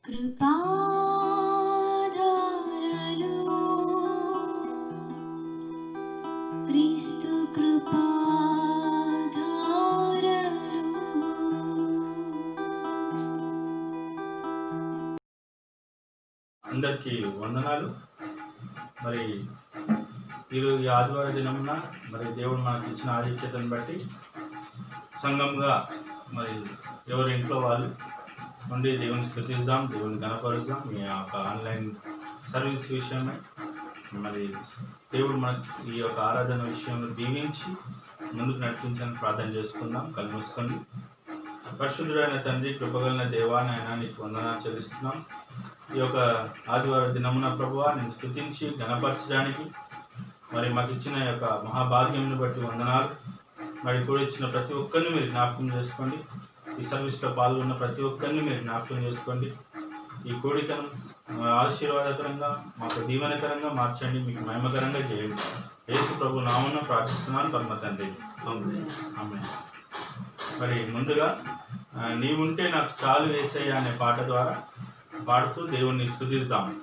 కృపాధారలు క్రీస్తు కృపాధారలు. అందరికీ వందనాలు. మరి ఈరోజు ఈ ఆదివారం దినమున మరి దేవుడు మనకు ఇచ్చిన ఆధిక్యతను బట్టి సంఘంగా మరి ఎవరి ఇంట్లో వాళ్ళు ఉండి దేవుని స్తుతిద్దాం, దేవుని గణపరుద్దాం. మీ యొక్క ఆన్లైన్ సర్వీస్ విషయమై మరి దేవుడు మనకి ఈ యొక్క ఆరాధన విషయంలో దీవించి ముందుకు నడిపించాలని ప్రార్థన చేసుకుందాం. కళ్ళు మూసుకొని. పరిశుద్ధుడైన తండ్రి, కృపగలిగిన దేవా, నాయన నీకు వందనాలు చెల్లిస్తున్నాం. ఈ యొక్క ఆదివారం దినమున ప్రభువా నేను స్తుతించి గణపరచడానికి మరి మాకు ఇచ్చిన యొక్క మహాభాగ్యంను బట్టి వందనాలు. మరి కూడా ఇచ్చిన ప్రతి ఒక్కరిని మీరు జ్ఞాపకం చేసుకోండి. ఈ సర్వీస్లో పాల్గొన్న ప్రతి ఒక్కరిని మీరు జ్ఞాపకం చేసుకోండి. ఈ కోడికను ఆశీర్వాదకరంగా, మాకు దీవెనకరంగా మార్చండి, మీకు మహిమకరంగా చేయండి. యేసు ప్రభు నామమున ప్రార్థిస్తున్నాను పరమ తండ్రి, ఆమేన్. మరి ముందుగా నీవుంటే నాకు చాలు యేసయ్య అనే పాట ద్వారా పాడుతూ దేవుణ్ణి స్తుతిస్తాము.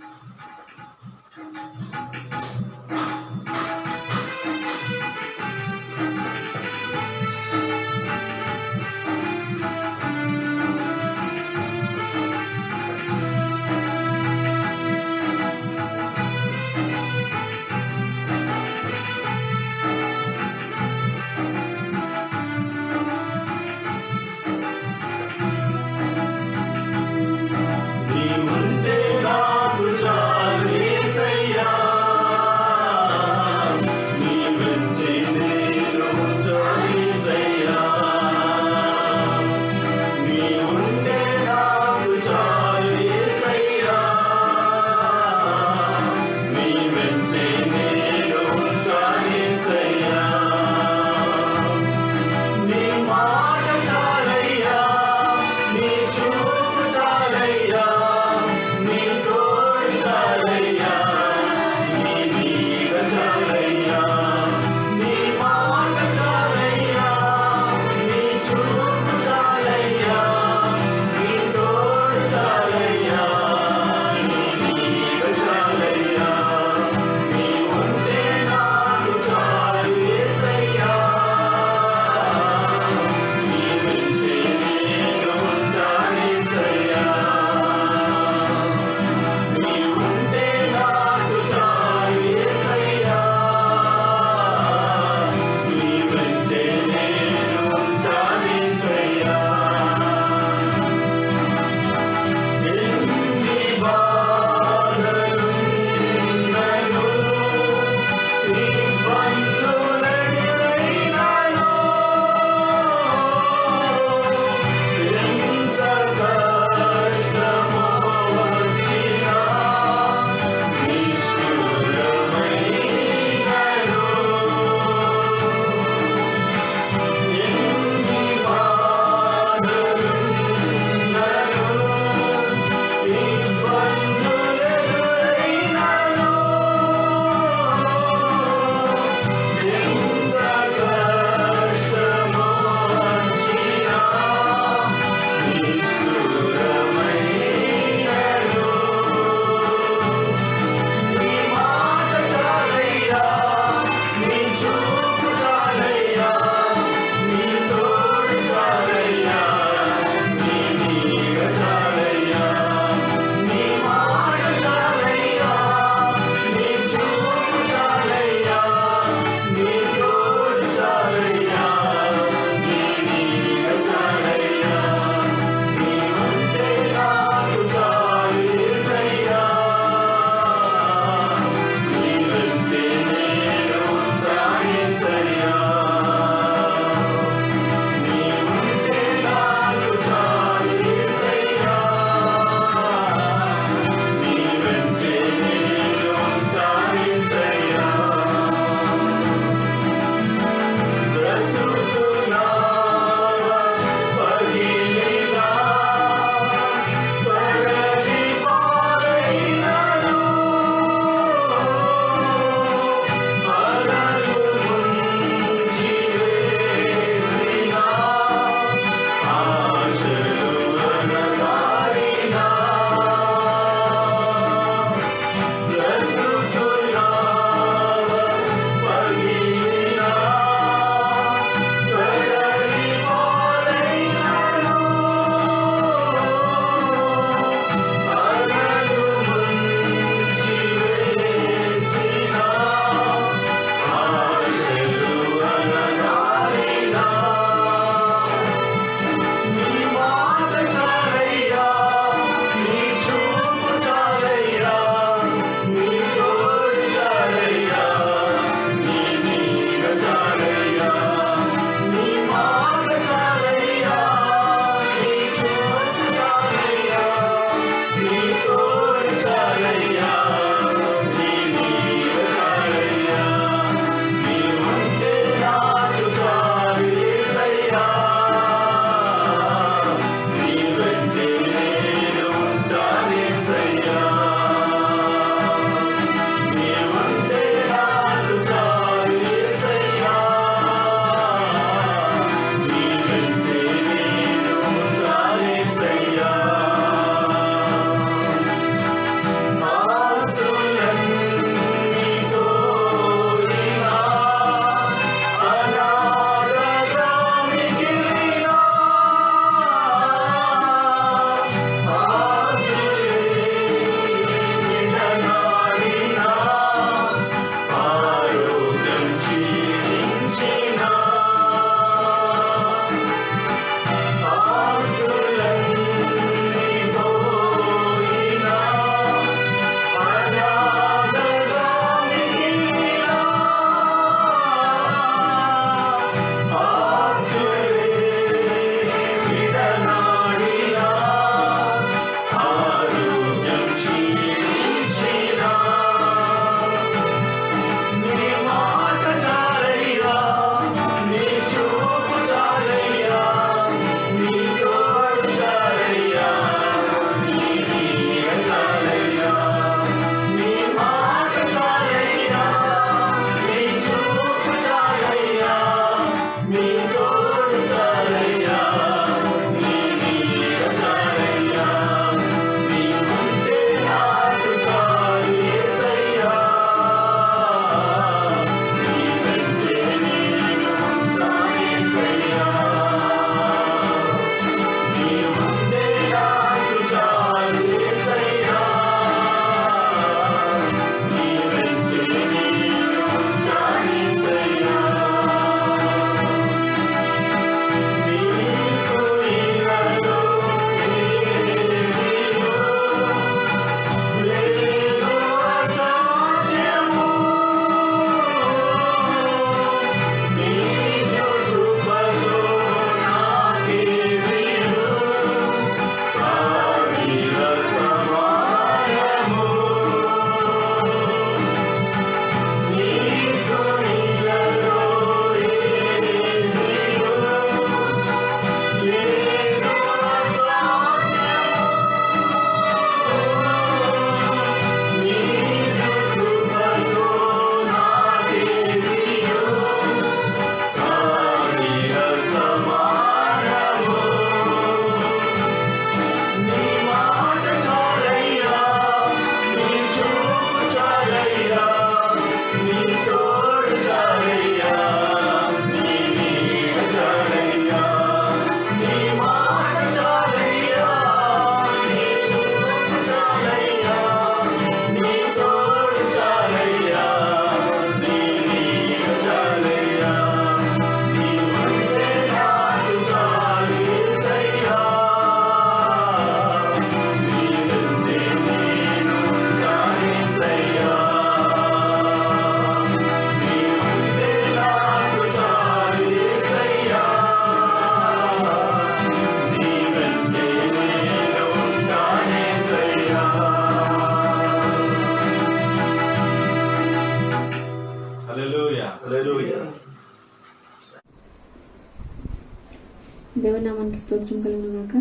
స్తోత్రం కలుగును గాక.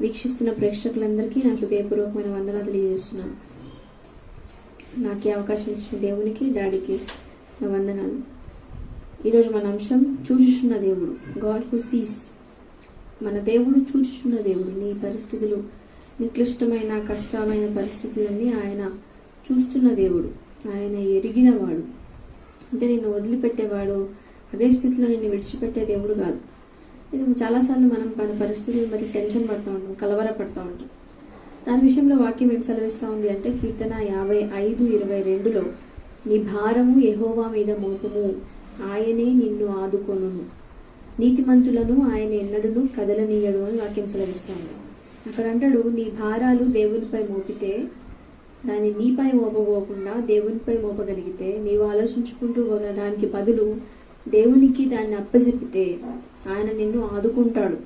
వీక్షిస్తున్న ప్రేక్షకులందరికీ నా హృదయపూర్వకమైన వందనాలు తెలియజేస్తున్నాను. నాకు ఈ అవకాశం ఇచ్చిన దేవునికి, డాడీకి నా వందనాలు. ఈరోజు మన అంశం చూచుచున్న దేవుడు, గాడ్ హూ సీస్. మన దేవుడు చూచుచున్న దేవుడు. నీ పరిస్థితులు, నీ క్లిష్టమైన కష్టమైన పరిస్థితులన్నీ ఆయన చూస్తున్న దేవుడు. ఆయన ఎరిగినవాడు. అంటే నిన్ను వదిలిపెట్టేవాడు, అదే స్థితిలో నిన్ను విడిచిపెట్టే దేవుడు కాదు. ఇది చాలాసార్లు మనం మన పరిస్థితులు మరి టెన్షన్ పడుతూ ఉంటాం, కలవరపడుతూ ఉంటాం. దాని విషయంలో వాక్యం ఏం సెలవిస్తూ ఉంది అంటే కీర్తన 55:22లో నీ భారము యెహోవా మీద మోపుము, ఆయనే నిన్ను ఆదుకొనును, నీతిమంతులను ఆయన ఎన్నడూను కదలనీయడు అని వాక్యం సెలవిస్తూ ఉంది. అక్కడ అంటాడు, నీ భారాలు దేవునిపై మోపితే దాన్ని నీపై మోపబోకుండా దేవునిపై మోపగలిగితే, నీవు ఆలోచించుకుంటూ దానికి బదులు దేవునికి దాన్ని అప్పచెప్పితే ఆయన నిన్ను ఆదుకుంటాడు.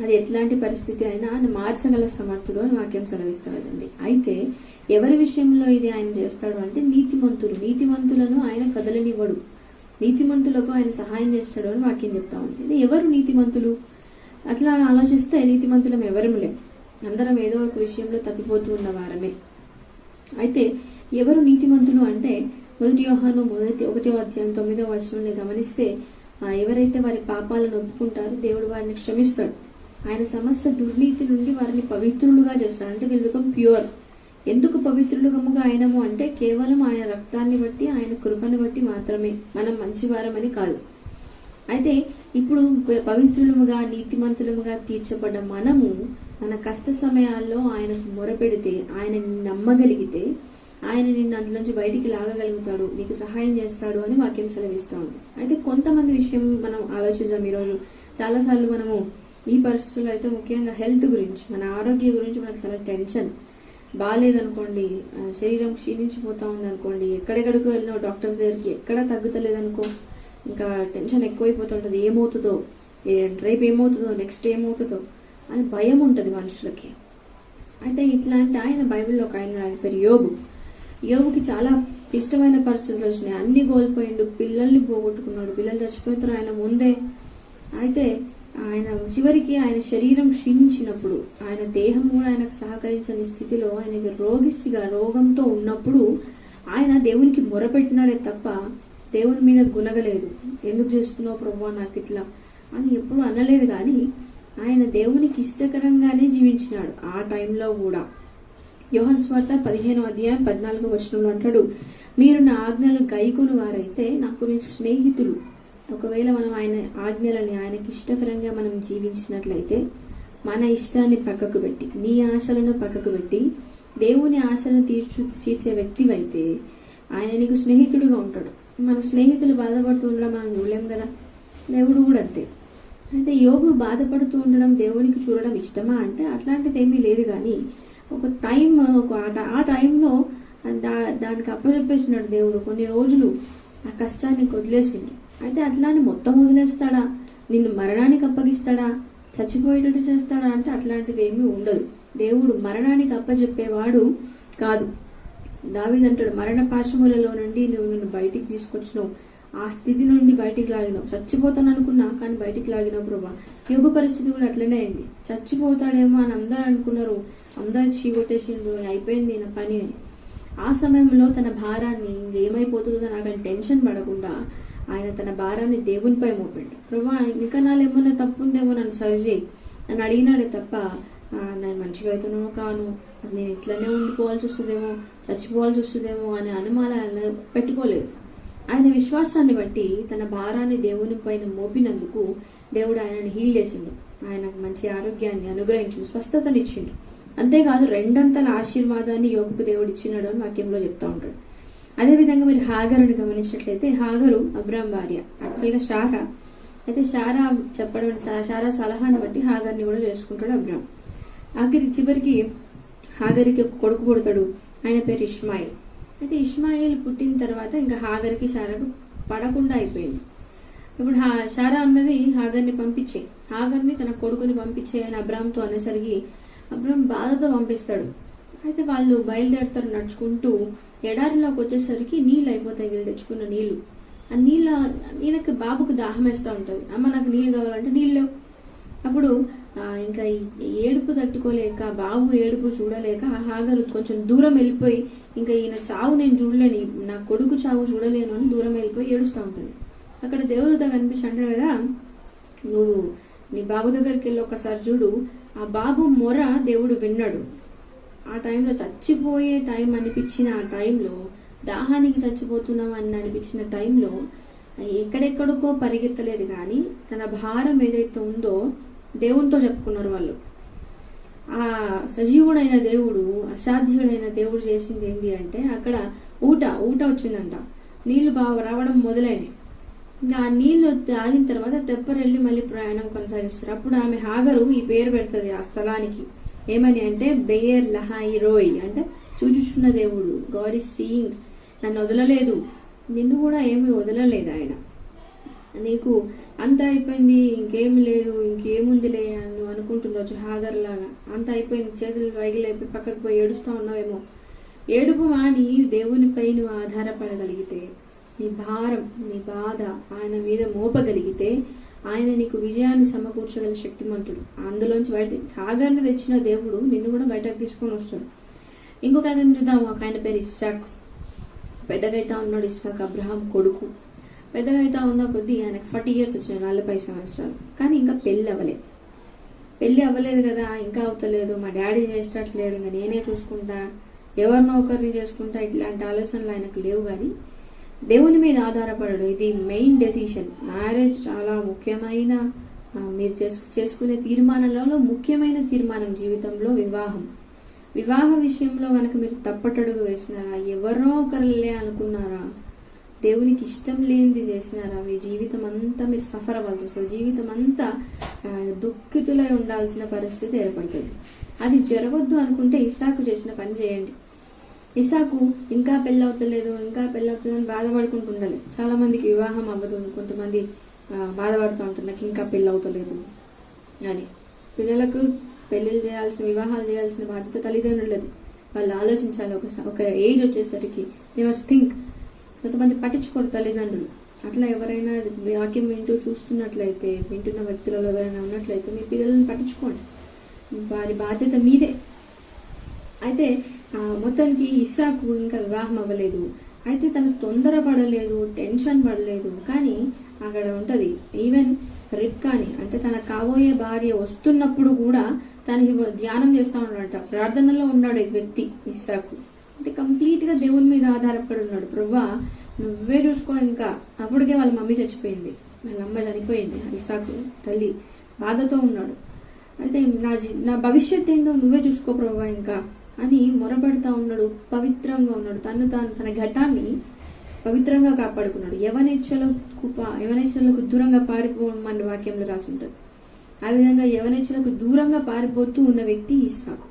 అది ఎట్లాంటి పరిస్థితి అయినా ఆయన మార్చగల సమర్థుడు అని వాక్యం సెలవిస్తాడండి. అయితే ఎవరి విషయంలో ఇది ఆయన చేస్తాడు అంటే నీతిమంతులను ఆయన కదలనివ్వడు, నీతిమంతులకు ఆయన సహాయం చేస్తాడు అని వాక్యం చెప్తా ఉంది. ఇది ఎవరు నీతిమంతులు? అట్లా ఆలోచిస్తే నీతిమంతులం ఎవరము లేం, అందరం ఏదో ఒక విషయంలో తప్పిపోతూ ఉన్న వారమే. అయితే ఎవరు నీతిమంతులు అంటే 1 యోహాను 1:9 గమనిస్తే ఎవరైతే వారి పాపాలను ఒప్పుకుంటారో దేవుడు వారిని క్షమిస్తాడు. ఆయన సమస్త దుర్నీతి నుండి వారిని పవిత్రులుగా చేస్తాడు. అంటే వీళ్ళు బికమ్ ప్యూర్. ఎందుకు పవిత్రులుగా అయినము అంటే కేవలం ఆయన రక్తాన్ని బట్టి, ఆయన కృపను బట్టి మాత్రమే, మనం మంచివారమని కాదు. అయితే ఇప్పుడు పవిత్రులముగా నీతిమంతులముగా తీర్చబడ్డ మనము మన కష్ట సమయాల్లో ఆయనకు మొరపెడితే, ఆయన నమ్మగలిగితే ఆయన నిన్ను అందులోంచి బయటికి లాగగలుగుతాడు, నీకు సహాయం చేస్తాడు అని వాక్యం సెలవిస్తూ ఉంది. అయితే కొంతమంది విషయం మనం ఆలోచిద్దాం. ఈరోజు చాలాసార్లు మనము ఈ పరిస్థితుల్లో అయితే ముఖ్యంగా హెల్త్ గురించి, మన ఆరోగ్యం గురించి మనకు చాలా టెన్షన్. బాగాలేదనుకోండి, శరీరం క్షీణించిపోతా ఉంది అనుకోండి, ఎక్కడెక్కడికి వెళ్ళినా డాక్టర్స్ దగ్గరికి ఎక్కడా తగ్గుతలేదనుకో, ఇంకా టెన్షన్ ఎక్కువైపోతుంటుంది. ఏమవుతుందో, రేపు ఏమవుతుందో, నెక్స్ట్ ఏమవుతుందో అని భయం ఉంటుంది మనుషులకి. అయితే ఇట్లాంటి ఆయన బైబిల్లో ఒక ఆయన పేరు యోబుకి చాలా క్లిష్టమైన పరిస్థితులు వచ్చినాయి. అన్ని కోల్పోయిండు, పిల్లల్ని పోగొట్టుకున్నాడు, పిల్లలు చచ్చిపోతారు ఆయన ముందే. అయితే ఆయన చివరికి ఆయన శరీరం క్షీణించినప్పుడు, ఆయన దేహం కూడా ఆయనకు సహకరించని స్థితిలో, ఆయనకి రోగంతో ఉన్నప్పుడు ఆయన దేవునికి మొరపెట్టినాడే తప్ప దేవుని మీద గునగలేదు. ఎందుకు చేస్తున్నావు ప్రభువా నాకు ఇట్లా అని ఎప్పుడు అనలేదు. కానీ ఆయన దేవునికి ఇష్టకరంగానే జీవించినాడు ఆ టైంలో కూడా. యోహాను సువార్త 15:14 అంటాడు, మీరు నా ఆజ్ఞలు గైకొని వారైతే నాకు మీ స్నేహితులు. ఒకవేళ మనం ఆయన ఆజ్ఞలని ఆయనకి ఇష్టకరంగా మనం జీవించినట్లయితే, మన ఇష్టాన్ని పక్కకు పెట్టి, నీ ఆశలను పక్కకు పెట్టి దేవుని ఆశలను తీర్చే వ్యక్తివైతే ఆయన నీకు స్నేహితుడిగా ఉంటాడు. మన స్నేహితులు బాధపడుతూ ఉండడం మనం చూడలేం కదా, దేవుడు కూడా అంతే. అయితే యోబు బాధపడుతూ ఉండడం దేవునికి చూడడం ఇష్టమా అంటే అట్లాంటిది ఏమీ లేదు. కానీ ఒక టైం, ఆ టైంలో దానికి అప్పచెప్పేసినాడు దేవుడు. కొన్ని రోజులు ఆ కష్టాన్ని వదిలేసిండు. అయితే అట్లాని మొత్తం వదిలేస్తాడా, నిన్ను మరణానికి అప్పగిస్తాడా, చచ్చిపోయేటట్టు చేస్తాడా అంటే అట్లాంటిది ఏమీ ఉండదు. దేవుడు మరణానికి అప్పచెప్పేవాడు కాదు. దావీదు అంటాడు, మరణ పాశములలో నుండి నువ్వు నన్ను బయటికి తీసుకొచ్చినావు, ఆ స్థితి నుండి బయటికి లాగినావు. చచ్చిపోతాను అనుకున్నా కానీ బయటికి లాగినావు ప్రభా. యోగ పరిస్థితి కూడా అట్లనే అయింది. చచ్చిపోతాడేమో అని అందరూ అనుకున్నారు, అందరూ చీకొట్టేసిండ్రు, అయిపోయింది నా పని అని. ఆ సమయంలో తన భారాన్ని ఇంకేమైపోతుందో నాకు టెన్షన్ పడకుండా ఆయన తన భారాన్ని దేవునిపై మోపిండు. ప్రభా ఇంకా నాలో ఏమన్నా తప్పు ఉందేమో నన్ను సరిచేయి నన్ను అడిగినాడే తప్ప నేను మంచిగా అవుతున్నామో కాను, నేను ఇట్లనే ఉండిపోవాల్సి వస్తుందేమో, చచ్చిపోవాల్సి వస్తుందేమో అనే అనుమానాలను పెట్టుకోలేదు. ఆయన విశ్వాసాన్ని బట్టి తన భారాన్ని దేవుని పైన మోపినందుకు దేవుడు ఆయనని హీల్ చేసిండు. ఆయనకు మంచి ఆరోగ్యాన్ని అనుగ్రహించిండు, స్వస్థతనిచ్చిండు. అంతేకాదు 2 అంతల ఆశీర్వాదాన్ని యోబుకు దేవుడు ఇచ్చినాడు అని వాక్యంలో చెప్తా ఉంటాడు. అదేవిధంగా మీరు హాగరుని గమనించినట్లయితే, హాగరు అబ్రాం భార్య, యాక్చువల్గా షారా. అయితే షారా సలహాన్ని బట్టి హాగర్ని కూడా చేసుకుంటాడు అబ్రాం. చివరికి హాగరికి ఒక కొడుకు పుడతాడు, ఆయన పేరు ఇష్మాయిల్. అయితే ఇష్మాయిల్ పుట్టిన తర్వాత ఇంకా హాగర్కి షారాకు పడకుండా అయిపోయింది. ఇప్పుడు షారా అన్నది హాగర్ని పంపించే, హాగర్ని తన కొడుకుని పంపించే అని అబ్రాంతో అనేసరికి అబ్రాం బాధతో పంపిస్తాడు. అయితే వాళ్ళు బయలుదేరుతారు నడుచుకుంటూ. ఎడారిలోకి వచ్చేసరికి నీళ్ళు అయిపోతాయి, వీళ్ళు తెచ్చుకున్న నీళ్లు. ఆ నీళ్ళకి బాబుకు దాహం వేస్తూ ఉంటుంది. అమ్మ నాకు నీళ్ళు కావాలంటే నీళ్ళు లేవు. అప్పుడు ఇంకా ఈ ఏడుపు తట్టుకోలేక, బాబు ఏడుపు చూడలేక హాగరు కొంచెం దూరం వెళ్ళిపోయి, ఇంకా ఈయన చావు నేను చూడలేను, నా కొడుకు చావు చూడలేను అని దూరం వెళ్ళిపోయి ఏడుస్తూ ఉంటుంది. అక్కడ దేవుడితో కనిపించి అంటాడు కదా, నువ్వు నీ బాబు దగ్గరికి వెళ్ళి ఒకసారి చూడు. ఆ బాబు మొర దేవుడు విన్నాడు. ఆ టైంలో చచ్చిపోయే టైం అనిపించిన ఆ టైంలో, దాహానికి చచ్చిపోతున్నాం అని అనిపించిన టైంలో ఎక్కడెక్కడికో పరిగెత్తలేదు, కానీ తన భారం ఏదైతే ఉందో దేవునితో చెప్పుకున్నారు వాళ్ళు. ఆ సజీవుడైన దేవుడు, అసాధ్యుడైన దేవుడు చేసింది ఏంటి అంటే, అక్కడ ఊట వచ్చిందంట. నీళ్లు బాగా రావడం మొదలైనవి. ఇంకా ఆ నీళ్లు ఆగిన తర్వాత తెప్పరెళ్ళి మళ్ళీ ప్రయాణం కొనసాగిస్తారు. అప్పుడు ఆమె హాగరు ఈ పేరు పెడుతుంది ఆ స్థలానికి. ఏమని అంటే బెయర్ లహాయి రోయ్, అంటే చూచుచున్న దేవుడు. God is seeing. నన్ను వదలలేదు, నిన్ను కూడా ఏమీ వదలలేదు ఆయన. నీకు అంత అయిపోయింది, ఇంకేమి లేదు, ఇంకేముందిలే నువ్వు అనుకుంటున్నావు హాగర్ లాగా. అంత అయిపోయింది, చేతులు వైగిలైపోయి పక్కకు పోయి ఏడుస్తూ ఉన్నావేమో. ఏడుపు మాని దేవునిపై నువ్వు ఆధారపడగలిగితే, నీ భారం, నీ బాధ ఆయన మీద మోపగలిగితే, ఆయన నీకు విజయాన్ని సమకూర్చగల శక్తిమంతుడు. అందులోంచి హాగర్ని తెచ్చిన దేవుడు నిన్ను కూడా బయటకు తీసుకొని వస్తాడు. ఇంకొక ఆయన చూద్దాం. ఒక ఆయన పేరు ఇస్సాక్. పెద్దగా అయితే ఉన్నాడు ఇస్సాక్, అబ్రహాం కొడుకు. పెద్దగా అయితే ఉన్న కొద్దీ ఆయనకు 40 years వచ్చినాయి, 40 సంవత్సరాలు. కానీ ఇంకా పెళ్ళి అవ్వలేదు కదా, ఇంకా అవుతలేదు, మా డాడీ చేసేటట్లేడు, ఇంకా నేనే చూసుకుంటా, ఎవరినో ఒకరిని చేసుకుంటా, ఇట్లాంటి ఆలోచనలు ఆయనకు లేవు. కానీ దేవుని మీద ఆధారపడడు. ఇది మెయిన్ డెసిషన్. మ్యారేజ్ చాలా ముఖ్యమైన, మీరు చేసుకునే తీర్మానాలలో ముఖ్యమైన తీర్మానం జీవితంలో వివాహ విషయంలో కనుక మీరు తప్పటడుగు వేసినారా, ఎవరో ఒకరులే అనుకున్నారా, దేవునికి ఇష్టం లేనిది చేసినారా, మీ జీవితం అంతా మీరు సఫర్ అవ్వాల్సి వస్తుంది. జీవితం అంతా దుఃఖితులై ఉండాల్సిన పరిస్థితి ఏర్పడుతుంది. అది జరగొద్దు అనుకుంటే ఇస్సాకు చేసిన పని చేయండి. ఇస్సాకు ఇంకా పెళ్ళవుతలేదు అని బాధపడుకుంటూ ఉండాలి. చాలా మందికి వివాహం అవ్వదు, కొంతమంది బాధపడుతూ ఉంటారు నాకు ఇంకా పెళ్ళవుతలేదు అని. పిల్లలకు పెళ్ళిళ్ళు చేయాల్సిన, వివాహాలు చేయాల్సిన బాధ్యత తల్లిదండ్రులది. వాళ్ళు ఆలోచించాలి. ఒక ఏజ్ వచ్చేసరికి దే మస్ట్ థింక్. కొంతమంది పట్టించుకోరు తల్లిదండ్రులు. అట్లా ఎవరైనా వాక్యం చూస్తున్నట్లయితే, వింటున్న వ్యక్తులలో ఎవరైనా ఉన్నట్లయితే మీ పిల్లలను పట్టించుకోండి, వారి బాధ్యత మీదే. అయితే మొత్తానికి ఇస్సాకు ఇంకా వివాహం అవ్వలేదు. అయితే తను తొందరపడలేదు, టెన్షన్ పడలేదు. కానీ అక్కడ ఉంటుంది, ఈవెన్ రిబ్కాని అంటే తన కాబోయే భార్య వస్తున్నప్పుడు కూడా తనకి ధ్యానం చేస్తూ ఉన్నాడట, ప్రార్థనలో ఉన్నాడు ఈ వ్యక్తి ఇస్సాకు. అంటే కంప్లీట్గా దేవుని మీద ఆధారపడి ఉన్నాడు. ప్రభువా నువ్వే చూసుకో. ఇంకా అప్పటికే వాళ్ళ మమ్మీ చచ్చిపోయింది, వాళ్ళ అమ్మ చనిపోయింది. ఇస్సాకు తల్లి బాధతో ఉన్నాడు. అయితే నా భవిష్యత్ ఏందో నువ్వే చూసుకో ప్రభువా ఇంకా అని మొరపెడతా ఉన్నాడు. పవిత్రంగా ఉన్నాడు. తన ఘటాన్ని పవిత్రంగా కాపాడుకున్నాడు. యవనేచ్ఛలకు దూరంగా పారిపోమని వాక్యంలో రాసి ఉంటుంది. ఆ విధంగా యవనేచ్ఛలకు దూరంగా పారిపోతూ ఉన్న వ్యక్తి ఇస్సాకు.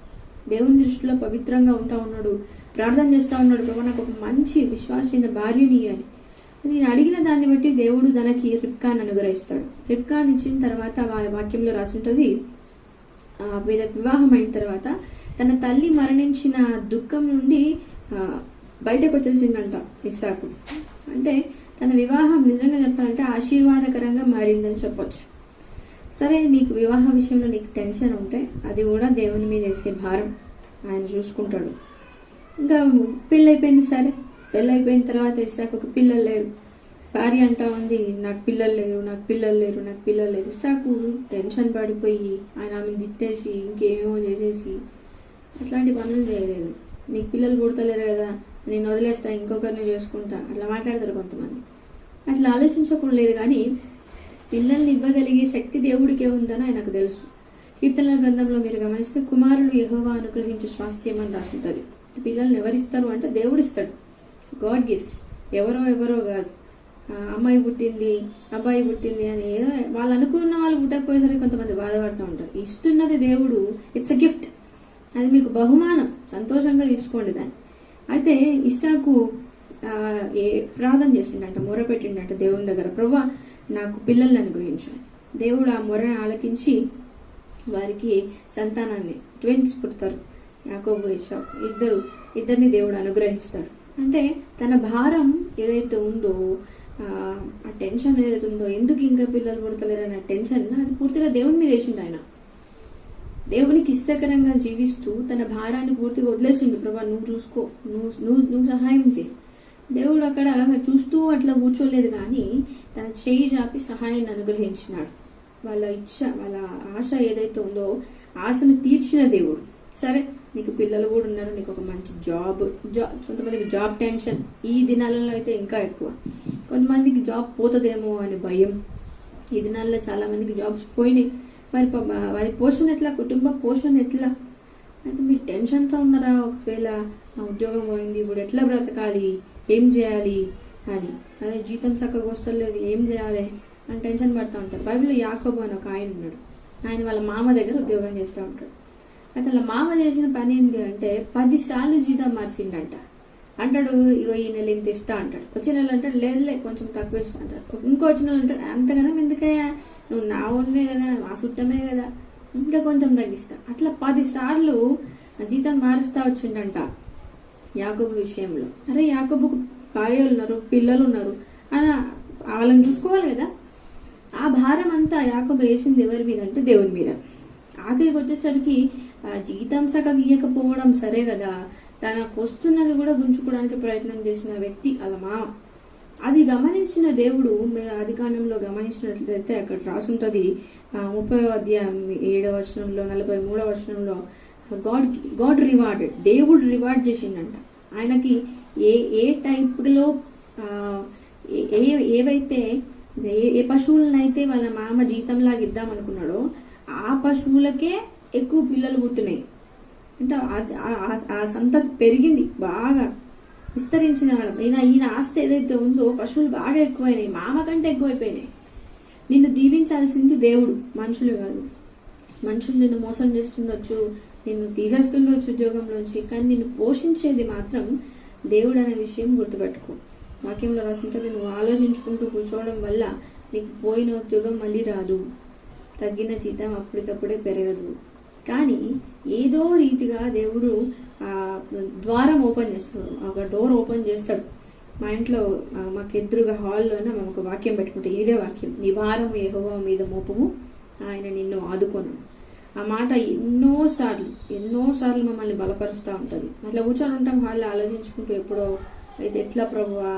దేవుని దృష్టిలో పవిత్రంగా ఉంటా ఉన్నాడు. ప్రార్థన చేస్తూ ఉన్నాడు, ప్రభు నాకు ఒక మంచి విశ్వాసమైన భార్యని అని. నేను అడిగిన దాన్ని బట్టి దేవుడు తనకి రిబ్కాను అనుగ్రహిస్తాడు. రిబ్కాను ఇచ్చిన తర్వాత వాక్యంలో రాసి ఉంటుంది, వీళ్ళ వివాహం అయిన తర్వాత తన తల్లి మరణించిన దుఃఖం నుండి బయటకు వచ్చేసిందంట ఇస్సాకు. అంటే తన వివాహం నిజంగా చెప్పాలంటే ఆశీర్వాదకరంగా మారిందని చెప్పొచ్చు. సరే, నీకు వివాహ విషయంలో నీకు టెన్షన్ ఉంటే అది కూడా దేవుని మీద వేసే భారం, ఆయన చూసుకుంటాడు. ఇంకా పెళ్ళైపోయింది. సరే, పెళ్ళైపోయిన తర్వాత ఇస్సాకు పిల్లలు లేరు. భార్య అంటా ఉంది, నాకు పిల్లలు లేరు. ఇస్సాకు టెన్షన్ పడిపోయి ఆయన ఆమెను తిట్టేసి ఇంకేమో చేసేసి అట్లాంటి పనులు చేయలేదు. నీకు పిల్లలు పుడతలేరు కదా, నేను వదిలేస్తా, ఇంకొకరిని చేసుకుంటా, అట్లా మాట్లాడతారు కొంతమంది. అట్లా ఆలోచించకుండా లేదు. కానీ పిల్లల్ని ఇవ్వగలిగే శక్తి దేవుడికే ఉందని ఆయనకు తెలుసు. కీర్తనల గ్రంథంలో మీరు గమనిస్తే కుమారులు యెహోవా అనుగ్రహించు స్వాస్థ్యం అని రాసుంటుంది. పిల్లల్ని ఎవరిస్తారు అంటే దేవుడిస్తాడు. God gives. ఎవరో కాదు. అమ్మాయి పుట్టింది, అబ్బాయి పుట్టింది అని ఏదో వాళ్ళు అనుకున్న వాళ్ళు పుట్టకపోయేసరికి కొంతమంది బాధపడుతూ ఉంటారు. ఇస్తున్నది దేవుడు. It's a gift. అది మీకు బహుమానం. సంతోషంగా తీసుకోండి దాన్ని. అయితే ఇస్సాకు ప్రార్థన చేసిండట, మొరపెట్టిండట దేవుని దగ్గర, ప్రభువా నాకు పిల్లల్ని అనుగ్రహించు. దేవుడు ఆ మొరని ఆలకించి వారికి సంతానాన్ని, ట్విన్స్ పుడతారు, యాకోబు ఇస్సాకు ఇద్దరిని దేవుడు అనుగ్రహిస్తాడు. అంటే తన భారం ఏదైతే ఉందో ఆ టెన్షన్ ఏదైతే ఉందో, ఎందుకు ఇంకా పిల్లలు పుడతలేరనే టెన్షన్, అది పూర్తిగా దేవుని మీద వేసిండు ఆయన. దేవునికి ఇష్టకరంగా జీవిస్తూ తన భారాన్ని పూర్తిగా వదిలేసిండు. ప్రభా నువ్వు చూసుకో, నువ్వు సహాయం చేయి. దేవుడు అక్కడ చూస్తూ అట్లా కూర్చోలేదు, కానీ తన చేయి చాపి సహాయాన్ని అనుగ్రహించినాడు. వాళ్ళ ఇచ్చ, వాళ్ళ ఆశ ఏదైతే ఉందో ఆశను తీర్చిన దేవుడు. సరే, నీకు పిల్లలు కూడా ఉన్నారు, నీకు ఒక మంచి జాబ్, కొంతమందికి జాబ్ టెన్షన్ ఈ దినాలలో అయితే ఇంకా ఎక్కువ. కొంతమందికి జాబ్ పోతుందేమో అని భయం. ఈ దినాల్లో చాలా మందికి జాబ్స్ పోయినాయి. మరి వారి పోషణ ఎట్లా, కుటుంబ పోషణ ఎట్లా? అయితే మీరు టెన్షన్తో ఉన్నారా? ఒకవేళ నా ఉద్యోగం పోయింది, ఇప్పుడు ఎట్లా బ్రతకాలి, ఏం చేయాలి అని, అదే జీతం చక్కగా వస్తలేదు, ఏం చేయాలి అని టెన్షన్ పడుతూ ఉంటారు. బైబిల్లో యాకోబు అని ఒక ఆయన ఉన్నాడు. ఆయన వాళ్ళ మామ దగ్గర ఉద్యోగం చేస్తూ ఉంటాడు. అయితే వాళ్ళ మామ చేసిన పని ఏంటి అంటే 10 సార్లు జీతం మార్చిండంట. అంటాడు, ఇగో ఈ నెల ఇంత ఇస్తా అంటాడు. వచ్చే నెల అంటాడు, లేదులే కొంచెం తక్కువ ఇస్తా అంటాడు. ఇంకో వచ్చిన నెల అంటాడు, అంతగానో ఎందుకయ్యా, నువ్వు నా ఉన్నమే కదా, మా చుట్టమే కదా, ఇంకా కొంచెం తగ్గిస్తా. అట్లా 10 సార్లు జీతం మారుస్తా వచ్చిండంట యాకోబు విషయంలో. అరే, యాకోబుకు భార్యలు ఉన్నారు, పిల్లలు ఉన్నారు, అని వాళ్ళని చూసుకోవాలి కదా. ఆ భారం అంతా యాకోబు వేసింది ఎవరి మీద అంటే దేవుని మీద. ఆఖరికి వచ్చేసరికి జీతం సగ గీయకపోవడం సరే కదా, తనకు వస్తున్నది కూడా గుంజుకోవడానికి ప్రయత్నం చేసిన వ్యక్తి వాళ్ళ మామ. అది గమనించిన దేవుడు, ఆదికాండంలో గమనించినట్లయితే అక్కడ రాసుంటది 30వ అధ్యాయం 7వ వచనంలో 43వ వచనంలో, గాడ్ రివార్డెడ్, దేవుడు రివార్డ్ చేసిండంట ఆయనకి. ఏ టైప్లో ఏవైతే ఏ పశువులనైతే వాళ్ళ మామ జీతంలాగా ఇద్దాం అనుకున్నాడో ఆ పశువులకే ఎక్కువ పిల్లలు పుట్టినాయి. అంటే ఆ సంతతి పెరిగింది, బాగా విస్తరించిన. ఈయన ఆస్తి ఏదైతే ఉందో పశువులు బాగా ఎక్కువైనాయి, మామ కంటే ఎక్కువైపోయినాయి. నిన్ను దీవించాల్సింది దేవుడు, మనుషులు కాదు. మనుషులు నిన్ను మోసం చేస్తుండొచ్చు, నిన్ను తీసేస్తుండొచ్చు ఉద్యోగంలోంచి, కానీ నిన్ను పోషించేది మాత్రం దేవుడు అనే విషయం గుర్తుపెట్టుకో. వాక్యంలో రాసింటే నువ్వు ఆలోచించుకుంటూ కూర్చోవడం వల్ల నీకు పోయిన ఉద్యోగం మళ్ళీ రాదు, తగ్గిన జీతం అప్పటికప్పుడే పెరగదు. కానీ ఏదో రీతిగా దేవుడు ద్వారం ఓపెన్ చేస్తున్నాడు, ఒక డోర్ ఓపెన్ చేస్తాడు. మా ఇంట్లో మాకు ఎదురుగా హాల్లోనే మేము ఒక వాక్యం పెట్టుకుంటే ఇదే వాక్యం, నీ భారం యెహోవా మీద మోపము, ఆయన నిన్ను ఆదుకోను. ఆ మాట ఎన్నోసార్లు మమ్మల్ని బలపరుస్తూ ఉంటుంది. అట్లా కూర్చొని ఉంటాం హాల్లో ఆలోచించుకుంటూ, ఎప్పుడో అయితే ఎట్లా ప్రభువా,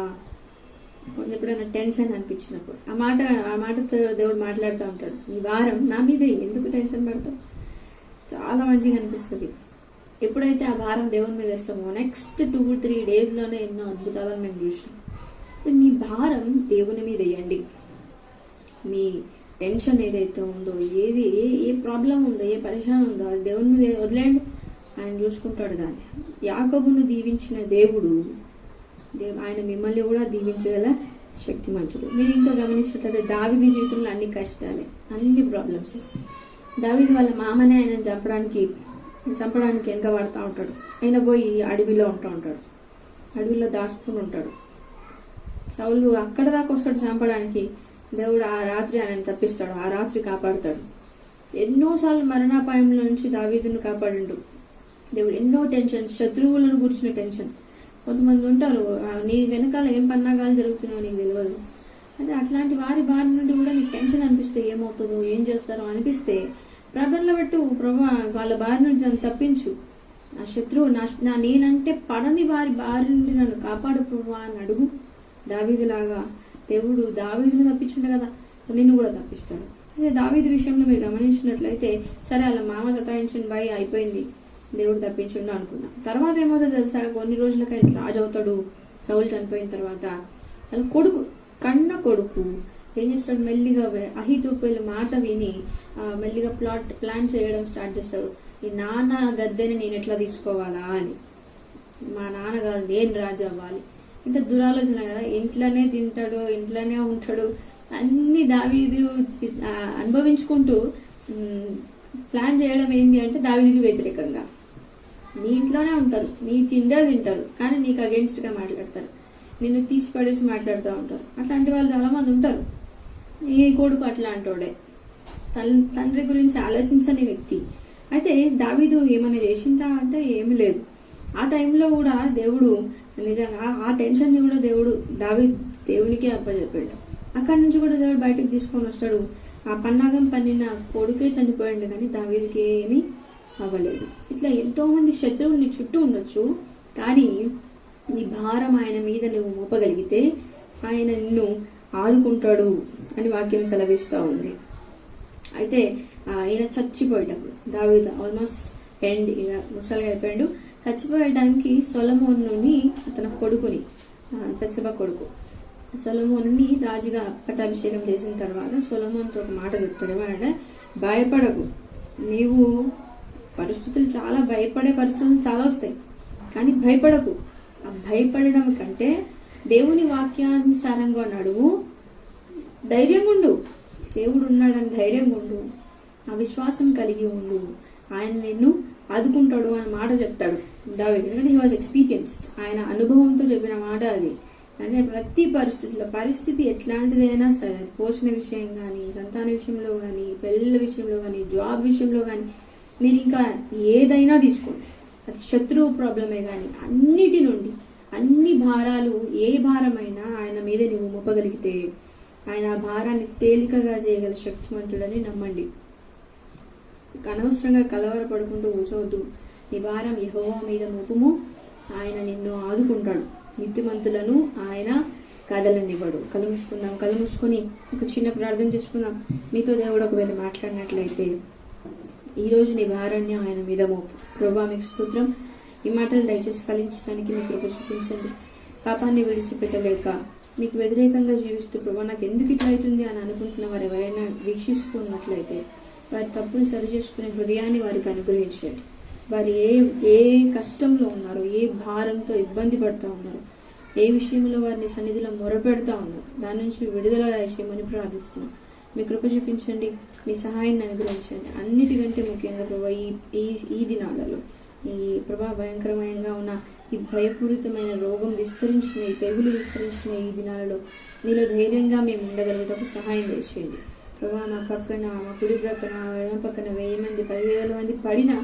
ఎప్పుడైనా టెన్షన్ అనిపించినప్పుడు ఆ మాటతో దేవుడు మాట్లాడుతూ ఉంటాడు, నీ భారం నా మీదే, ఎందుకు టెన్షన్ పడతావు. చాలా మంచిగా అనిపిస్తుంది. ఎప్పుడైతే ఆ భారం దేవుని మీద వేస్తామో నెక్స్ట్ 2-3 డేస్లోనే ఎన్నో అద్భుతాలను మేము చూసినాం. మీ భారం దేవుని మీద వేయండి. మీ టెన్షన్ ఏదైతే ఉందో, ఏ ప్రాబ్లం ఉందో, ఏ పరిశాన్ ఉందో అది దేవుని మీద వదిలేయండి, ఆయన చూసుకుంటాడు. దాన్ని యాకోబును దీవించిన దేవుడు ఆయన మిమ్మల్ని కూడా దీవించగల శక్తిమంతుడు. మీరు ఇంకా గమనించినట్లయితే దావీదు జీవితంలో అన్ని కష్టాలే, అన్ని ప్రాబ్లమ్స్. దావీదు వాళ్ళ మామనే ఆయన చంపడానికి వెనక పడుతూ ఉంటాడు. ఆయన పోయి అడవిలో ఉంటూ ఉంటాడు, అడవిలో దాచుకుని ఉంటాడు. సౌలు అక్కడ దాకా వస్తాడు చంపడానికి. దేవుడు ఆ రాత్రి ఆయన తప్పిస్తాడు, ఆ రాత్రి కాపాడుతాడు. ఎన్నోసార్లు మరణాపాయంలో నుంచి దావీదును కాపాడిండు దేవుడు. ఎన్నో టెన్షన్స్, శత్రువులను గురించిన టెన్షన్. కొంతమంది ఉంటారు, నీ వెనకాల ఏం పన్నాగాలు జరుగుతున్నాయో నీకు తెలియదు. అదే అట్లాంటి వారి బారి నుండి కూడా నీకు టెన్షన్ అనిపిస్తే, ఏమవుతుందో, ఏం చేస్తారో అనిపిస్తే ప్రార్థనలో పెట్టు, ప్రభా వాళ్ళ బారి నుండి నన్ను తప్పించు, నా శత్రువు నేనంటే పడని వారి బారి నుండి నన్ను కాపాడు ప్రభా అని అడుగు. దావీదులాగా దేవుడు దావీదుని తప్పించుండే కదా, నిన్ను కూడా తప్పిస్తాడు. అదే దావీదు విషయంలో మీరు గమనించినట్లయితే, సరే వాళ్ళ మామ సతాయించుని భయ అయిపోయింది, దేవుడు తప్పించుండు అనుకున్నాం. తర్వాత ఏమవుతుందో తెలుసా, కొన్ని రోజులకి ఆయన రాజు అవుతాడు. సౌలు చనిపోయిన తర్వాత వాళ్ళ కొడుకు, కన్న కొడుకు ఏం చేస్తాడు, మెల్లిగా అహీతోపెలు మాట విని మెల్లిగా ప్లాన్ చేయడం స్టార్ట్ చేస్తాడు. ఈ నాన్న గద్దెని నేను ఎట్లా తీసుకోవాలా అని, మా నాన్న కాదు నేను రాజు అవ్వాలి. ఇంత దురాలోచన కదా. ఇంట్లోనే తింటాడు, ఇంట్లోనే ఉంటాడు, అన్ని దావీదు అనుభవించుకుంటూ ప్లాన్ చేయడం ఏంటి అంటే దావీదుకి వ్యతిరేకంగా. నీ ఇంట్లోనే ఉంటారు, నీ తిండే తింటారు, కానీ నీకు అగెన్స్ట్గా మాట్లాడతారు, నిన్ను తీసి పడేసి మాట్లాడుతూ ఉంటారు. అట్లాంటి వాళ్ళు చాలా మంది ఉంటారు. ఈ కొడుకు అట్లా అంటాడే, తండ్రి గురించి ఆలోచించని వ్యక్తి. అయితే దావీదు ఏమైనా చేసిందా అంటే ఏమి లేదు. ఆ టైంలో కూడా దేవుడు నిజంగా ఆ టెన్షన్ని కూడా దేవుడు దేవునికే అప్పచెప్పాడు. అక్కడి నుంచి కూడా దేవుడు బయటకు తీసుకొని వస్తాడు. ఆ పన్నాగం పన్నిన కొడుకే చనిపోయాడు, కానీ దావీదుకి ఏమీ అవ్వలేదు. ఇట్లా ఎంతో మంది శత్రువులు నీ చుట్టూ ఉండొచ్చు, కానీ నీ భారం ఆయన మీద నువ్వు మోపగలిగితే ఆయన నిన్ను ఆదుకుంటాడు అని వాక్యం సెలవిస్తూ ఉంది. అయితే ఈయన చచ్చిపోయేటప్పుడు దావీదు ఆల్మోస్ట్ ఎండ్, ఇక ముసలిగా అయిపోయాడు. చచ్చిపోయే టైంకి సొలొమోనుని తన కొడుకుని, బెత్షెబా కొడుకు సొలొమోనుని రాజుగా పట్టాభిషేకం చేసిన తర్వాత సొలొమోన్తో ఒక మాట చెప్తాడు. ఏమంటే, భయపడకు, నీవు పరిస్థితులు చాలా భయపడే పరిస్థితులు చాలా వస్తాయి, కానీ భయపడకు. ఆ భయపడడం కంటే దేవుని వాక్యానుసారంగా నడువు, ధైర్యంగా ఉండు, దేవుడు ఉన్నాడని ధైర్యంగా ఉండు, ఆ విశ్వాసం కలిగి ఉండు, ఆయన నిన్ను ఆదుకుంటాడు అనే మాట చెప్తాడు దావీదు. ఎందుకంటే హీ వాజ్ ఎక్స్పీరియన్స్డ్, ఆయన అనుభవంతో చెప్పిన మాట అది. అంటే ప్రతి పరిస్థితి ఎట్లాంటిదైనా సరే, పోషణ విషయం కానీ, సంతాన విషయంలో కానీ, పెళ్ళిళ్ళ విషయంలో కానీ, జాబ్ విషయంలో కానీ, మీరు ఇంకా ఏదైనా తీసుకోండి, అది శత్రువు ప్రాబ్లమే కానీ, అన్నిటి నుండి అన్ని భారాలు, ఏ భారమైనా ఆయన మీద నువ్వు మోపగలిగితే ఆయన ఆ భారాన్ని తేలికగా చేయగల శక్తివంతుడని నమ్మండి. అనవసరంగా కలవరపడుకుంటూ కూర్చోవద్దు. నీ భారం యెహోవా మీద మోపుము, ఆయన నిన్ను ఆదుకుంటాడు. నీతిమంతులను ఆయన కదలనివ్వడు. కళ్ళు మూసుకుందాం. కళ్ళు మూసుకొని ఒక చిన్న ప్రార్థన చేసుకుందాం. మీతో దేవుడు ఒకవేళ మాట్లాడినట్లయితే ఈరోజు నీ భారాన్ని ఆయన మీద మోపు. ప్రభువా మీకు స్తోత్రం, ఈ మాటలు దయచేసి ఫలించడానికి మీ కృప చూపించండి. పాపాన్ని విడిచిపెట్టలేక మీకు వ్యతిరేకంగా జీవిస్తూ ప్రభా నాకు ఎందుకు ఇట్లా అవుతుంది అని అనుకుంటున్న వారు ఎవరైనా వీక్షిస్తున్నట్లయితే వారి తప్పును సరిచేసుకునే హృదయాన్ని వారికి అనుగ్రహించండి. వారు ఏ కష్టంలో ఉన్నారో, ఏ భారంతో ఇబ్బంది పడుతూ ఉన్నారో, ఏ విషయంలో వారిని సన్నిధిలో మొరపెడతా ఉన్నారు, దాని నుంచి విడుదల చేయమని ప్రార్థిస్తున్నాం. మీ కృప చూపించండి, మీ సహాయాన్ని అనుగ్రహించండి. అన్నిటికంటే ముఖ్యంగా ప్రభా ఈ దినాలలో ఈ ప్రభా భయంకరమయంగా ఉన్న ఈ భయపూరితమైన రోగం విస్తరించిన, ఈ తెగులు విస్తరించిన ఈ దినాలలో మీలో ధైర్యంగా మేము ఉండగలిగేటప్పుడు సహాయం చేసేయండి. ప్రభా మా పక్కన, మా కుడి ప్రక్కన, ఎడమ పక్కన 1000 మంది 10,000 మంది పడినా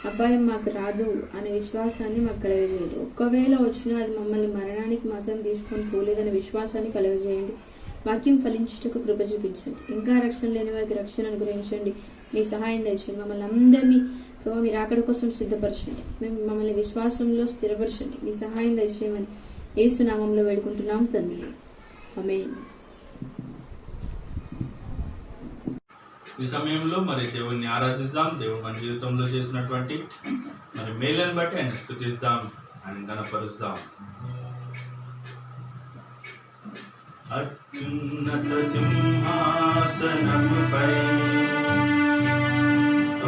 అపాయం మాకు రాదు అనే విశ్వాసాన్ని మాకు కలగజేయండి. ఒక్కవేళ వచ్చినా అది మమ్మల్ని మరణానికి మాత్రం తీసుకొని పోలేదనే విశ్వాసాన్ని కలగజేయండి. వాక్యం ఫలించుటకు కృప చూపించండి. ఇంకా రక్షణ లేని వారికి రక్షణ అనుగ్రహించండి. మీ సహాయం దయచేయండి. మమ్మల్ని అందరినీ ప్రభావ మీరు అక్కడి కోసం సిద్ధపరచండి. మేము మమ్మల్ని విశ్వాసంలో స్థిరపరచండి. మీ సహాయం దయచేయమని యేసు నామంలో వేడుకుంటున్నాం తండ్రి, ఆమేన్. ఈ సమయంలో మరి దేవుణ్ణి ఆరాధిద్దాం. దేవుడు మన జీవితంలో చేసినటువంటి మరి మేలను బట్టి ఆయన స్తుతిద్దాం, ఆయన ఘనపరుస్తాం. అత్యున్నత సింహాసనముపై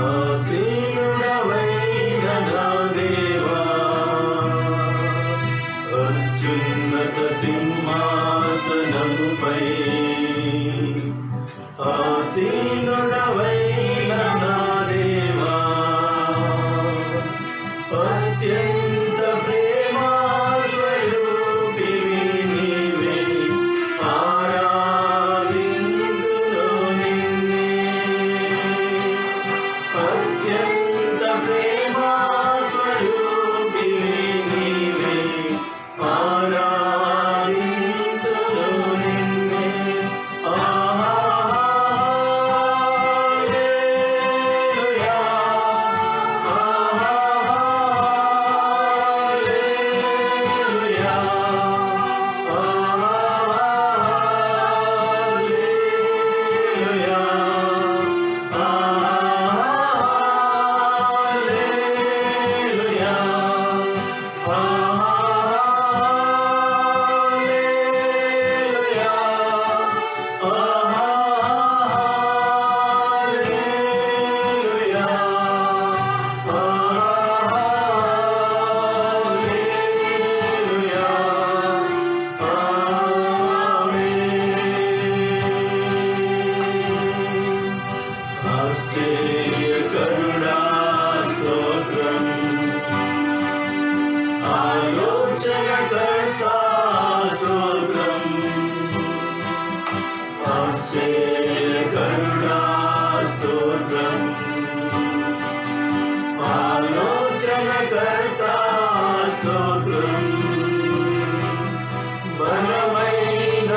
ఆసీనుడవైన నా దేవా, అత్యున్నత సింహాసనముపై ఆసీనుడవైన నా దేవా, అత్యంత ప్రేమా స్వరూపివి నీవే, ఆరాధింతును నిన్నే. అత్యంత ప్రేమా స్వరూపివి నీవే, ఆరాధింతును నిన్నే. ఆశ్చర్యకరుడా స్తోత్రం, ఆలోచనకర్త స్తోత్రం. ఆశ్చర్యకరుడా స్తోత్రం, ఆలోచనకర్త స్తోత్రం. బలమైన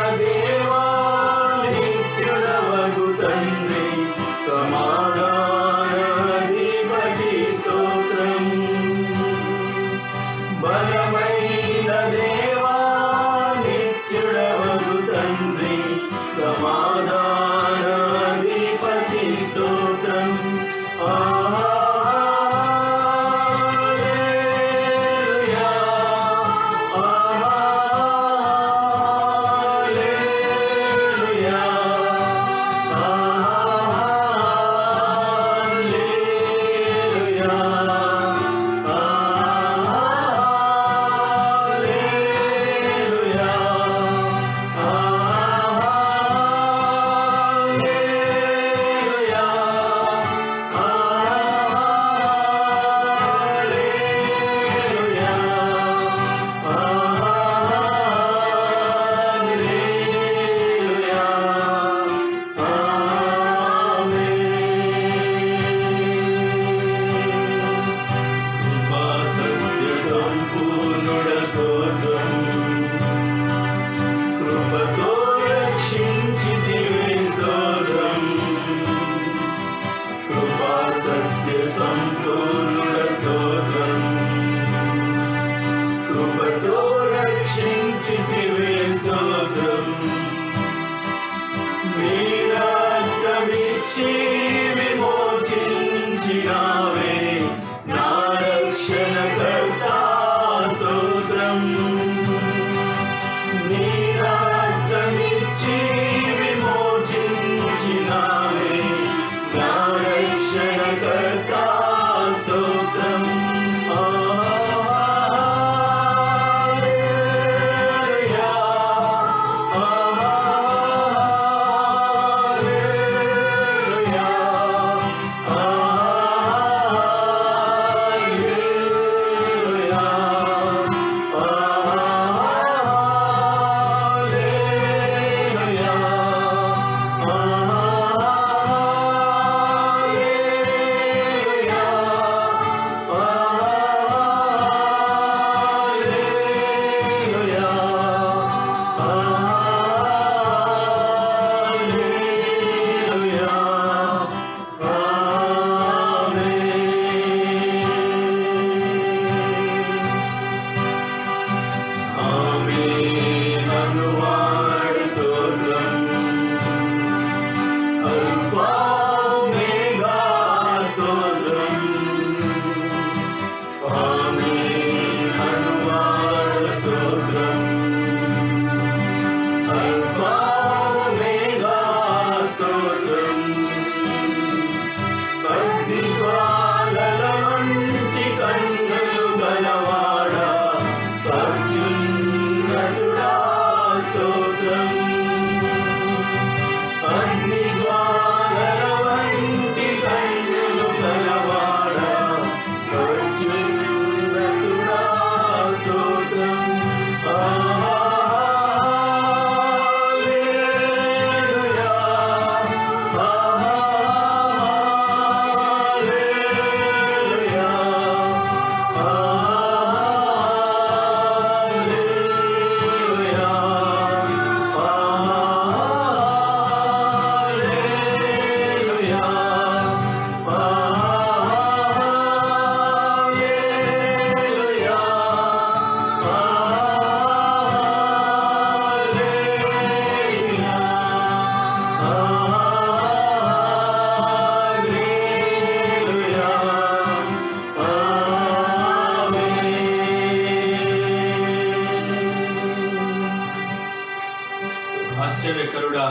ఆశ్చర్యకరుడా,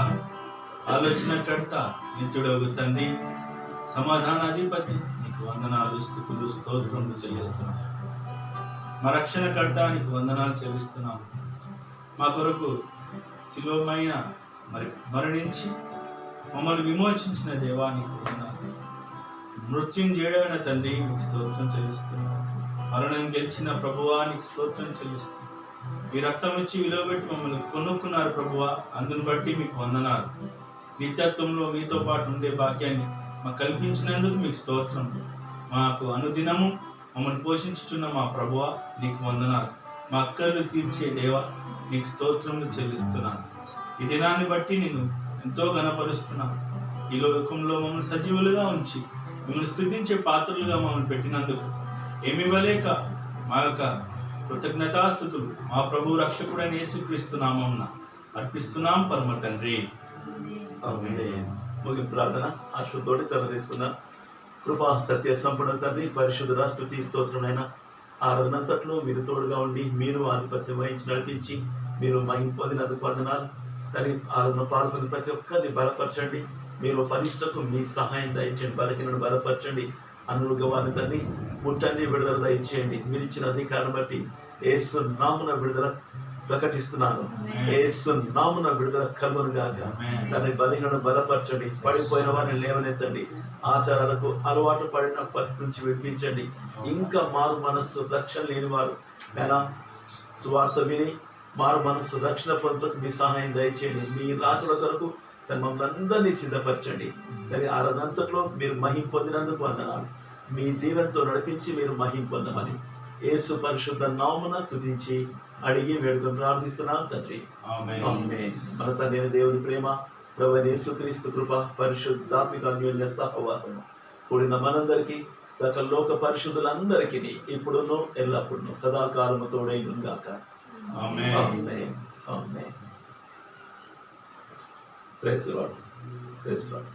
ఆలోచనకర్త, నిత్యుడగు తండ్రి, సమాధానాధిపతి, నీకు వందనాలు, స్తుతులు, స్తోత్రములు చెల్లిస్తున్నాం. మా రక్షణకర్త, నీకు వందనాలు చెల్లిస్తున్నాం. మా కొరకు శిలువమైన మరణించి మమ్మల్ని విమోచించిన దేవానికి వందనాలు. మృత్యుంజయుడైన తండ్రి, నీకు స్తోత్రం చెల్లిస్తున్నాం. మరణం గెలిచిన ప్రభువానికి స్తోత్రం చెల్లిస్తున్నాం. ఈ రక్తం ఇచ్చి విలువబెట్టి మమ్మల్ని కొనుక్కున్నారు ప్రభువా, అందుని బట్టి మీకు వందనాలు. నిత్యత్వంలో మీతో పాటు ఉండే భాగ్యాన్ని మాకు కల్పించినందుకు మీకు స్తోత్రం. మాకు అనుదినము మమ్మల్ని పోషించుచున్న మా ప్రభువా, నీకు వందనాలు. మా అక్కర్లు తీర్చే దేవా, నీకు స్తోత్రములు చెల్లిస్తున్నాను. ఈ దినాన్ని బట్టి నేను ఎంతో ఘనపరుస్తున్నాను. ఈ లోకంలో మమ్మల్ని సజీవులుగా ఉంచి మిమ్మల్ని స్తుతించే పాత్రలుగా మమ్మల్ని పెట్టినందుకు ఏమి ఇవ్వలేక మా యొక్క కృతజ్ఞతాస్తుతులు మా ప్రభు రక్షకుడైన యేసుక్రీస్తు నామమున అర్పిస్తున్నాం పరమ తండ్రి. ముగింపు ప్రార్థన ఆశతోటి సెలవు తీసుకుందాం. కృపా సత్య సంపూర్ణ తండ్రి, పరిశుద్ధ స్తుతి స్తోత్రమైన ఆరాధనంతట్లో మీరు తోడుగా ఉండి మీరు ఆధిపత్యం వహించి నడిపించి మీరు మహిమ పొందినందుకు వందనాలు. కానీ ఆరాధన పాల్గొని ప్రతి ఒక్కరిని బలపరచండి. మీరు ఫలిష్టకు మీ సహాయం దయచేయండి. బలహీనను బలపరచండి. అనుగవాన్ని తండ్రి ముట్టండి, విడుదల దయచేయండి. మీరు ఇచ్చిన అధికారం బట్టి యేసు నామమున విడుదల ప్రకటిస్తున్నాను. యేసు నామమున విడుదల కలుగును గాక. దాన్ని బలహీనను బలపరచండి. పడిపోయిన వారిని లేవనెత్తండి. ఆచారాలకు అలవాటు పడిన పరిస్థితి నుంచి విడిపించండి. ఇంకా మారు మనస్సు రక్షణ లేని వారు నేనా సువార్త విని మారు మనస్సు రక్షణ పొందుటకు మీ సహాయం దయచేయండి. మీ రాజుల కొరకు మమ్మల్ని అందరినీ సిద్ధపరచండి. కానీ ఆరాధనంతట్లో మీరు మహిం పొందినందుకు వందనాలు. మీ దీవెనతో నడిపించి మీరు మహిం పొందమని యేసు పరిశుద్ధ నామమున స్తుతించి అడిగి వేడుకొని ప్రార్థిస్తున్నాం తండ్రి. ఆమేన్. మన తండ్రి దేవుని ప్రేమ, ప్రభువైన యేసుక్రీస్తు కృప, పరిశుద్ధాత్మిక అన్యోన్య సహవాసము కూడిన మనందరికీ సకల లోక పరిశుద్ధులందరికీ ఇప్పుడును ఎల్లప్పుడూ సదాకాలము తోడైను గాక. ఆమేన్. ఆమేన్. ఆమేన్. Praise the Lord. Praise the lord.